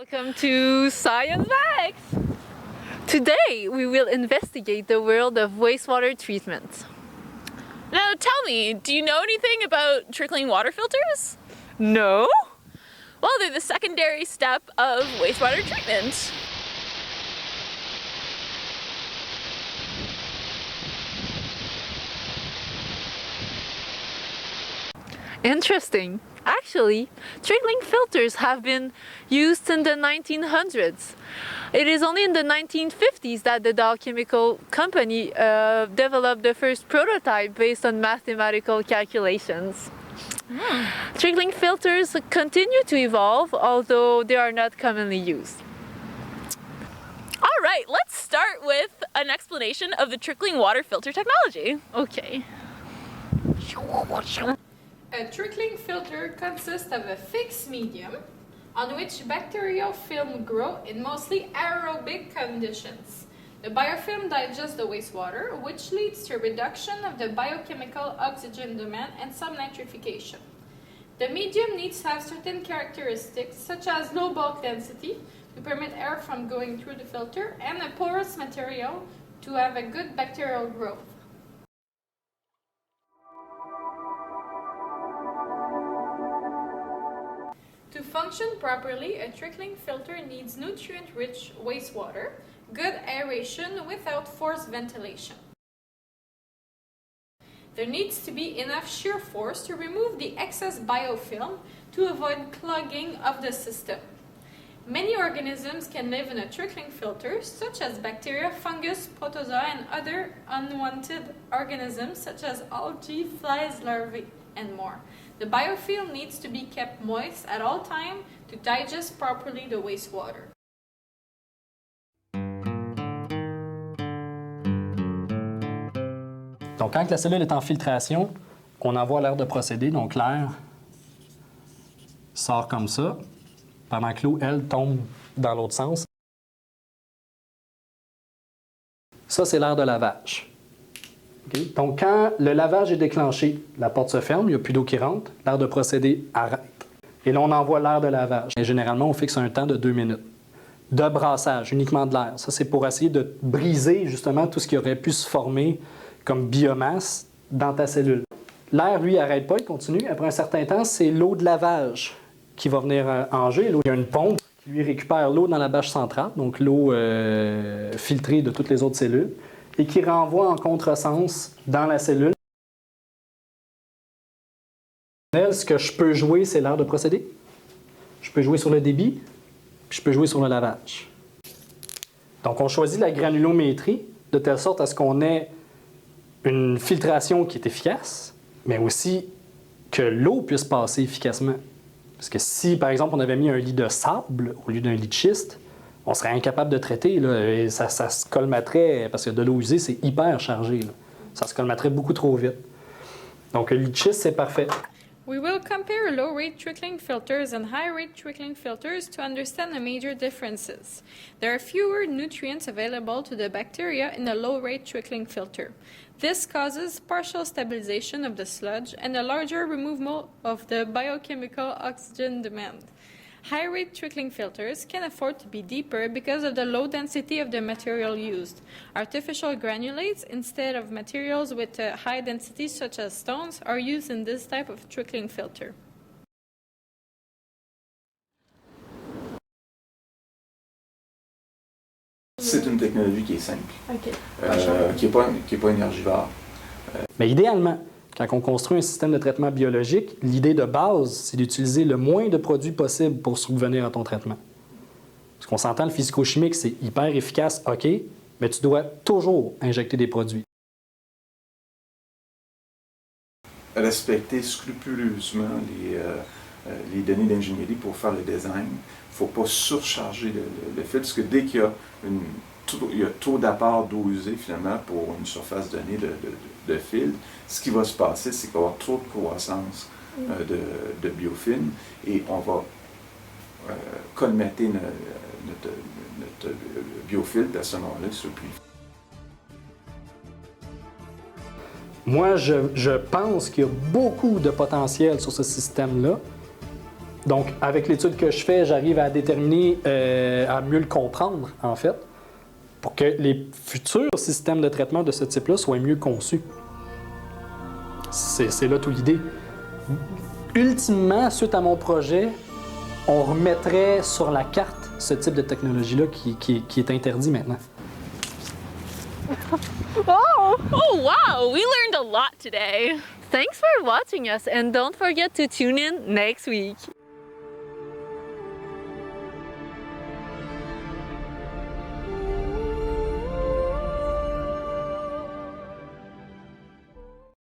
Welcome to Science Facts! Today we will investigate the world of wastewater treatment. Now tell me, do you know anything about trickling water filters? No? Well, they're the secondary step of wastewater treatment. Interesting. Actually, trickling filters have been used in the 1900s. It is only in the 1950s that the Dow Chemical Company developed the first prototype based on mathematical calculations. Trickling filters continue to evolve, although they are not commonly used. All right, let's start with an explanation of the trickling water filter technology. Okay. A trickling filter consists of a fixed medium on which bacterial film grow in mostly aerobic conditions. The biofilm digests the wastewater, which leads to a reduction of the biochemical oxygen demand and some nitrification. The medium needs to have certain characteristics, such as low bulk density to permit air from going through the filter, and a porous material to have a good bacterial growth. To function properly, a trickling filter needs nutrient-rich wastewater, good aeration without forced ventilation. There needs to be enough shear force to remove the excess biofilm to avoid clogging of the system. Many organisms can live in a trickling filter, such as bacteria, fungus, protozoa, and other unwanted organisms such as algae, flies, larvae, and more. The biofilm needs to be kept moist at all times to digest properly the wastewater. Donc, quand la cellule est en filtration, on envoie l'air de procédé, donc l'air sort comme ça, pendant que l'eau, elle, tombe dans l'autre sens. Ça, c'est l'air de lavage. Okay? Donc, quand le lavage est déclenché, la porte se ferme, il n'y a plus d'eau qui rentre, l'air de procédé arrête. Et là, on envoie l'air de lavage. Et généralement, on fixe un temps de 2 minutes. De brassage, uniquement de l'air. Ça, c'est pour essayer de briser justement tout ce qui aurait pu se former comme biomasse dans ta cellule. L'air, lui, n'arrête pas, il continue. Après un certain temps, c'est l'eau de lavage qui va venir en jeu. Il y a une pompe qui lui récupère l'eau dans la bâche centrale, donc l'eau filtrée de toutes les autres cellules, et qui renvoie en contresens dans la cellule. Ce que je peux jouer, c'est l'air de procédé. Je peux jouer sur le débit, puis je peux jouer sur le lavage. Donc, on choisit la granulométrie de telle sorte à ce qu'on ait une filtration qui est efficace, mais aussi que l'eau puisse passer efficacement. Parce que si, par exemple, on avait mis un lit de sable au lieu d'un lit de schiste, on serait incapable de traiter, là, et ça se colmaterait, parce que de l'eau usée, c'est hyper chargé. Là. Ça se colmaterait beaucoup trop vite. Donc, le lit de schiste, c'est parfait. We will compare low-rate trickling filters and high-rate trickling filters to understand the major differences. There are fewer nutrients available to the bacteria in a low-rate trickling filter. This causes partial stabilization of the sludge and a larger removal of the biochemical oxygen demand. High-rate trickling filters can afford to be deeper because of the low density of the material used. Artificial granulates, instead of materials with a high density such as stones, are used in this type of trickling filter. C'est une technologie qui est simple, qui n'est pas énergivore. Mais idéalement, quand on construit un système de traitement biologique, l'idée de base, c'est d'utiliser le moins de produits possible pour subvenir à ton traitement. Parce qu'on s'entend, le physico-chimique, c'est hyper efficace, OK, mais tu dois toujours injecter des produits. Respecter scrupuleusement les données d'ingénierie pour faire le design. Il ne faut pas surcharger le filtre, parce que dès qu'il y a trop d'apport d'eau usée, finalement, pour une surface donnée de filtre, ce qui va se passer, c'est qu'il va y avoir trop de croissance de biofilm et on va colmater notre biofiltre à ce moment-là sur le puits. Moi, je pense qu'il y a beaucoup de potentiel sur ce système-là, Donc, avec l'étude que je fais, j'arrive à déterminer, à mieux le comprendre, en fait, pour que les futurs systèmes de traitement de ce type-là soient mieux conçus. C'est là toute l'idée. Ultimement, suite à mon projet, on remettrait sur la carte ce type de technologie-là qui est interdit maintenant. Oh wow, we learned a lot today. Thanks for watching us and don't forget to tune in next week.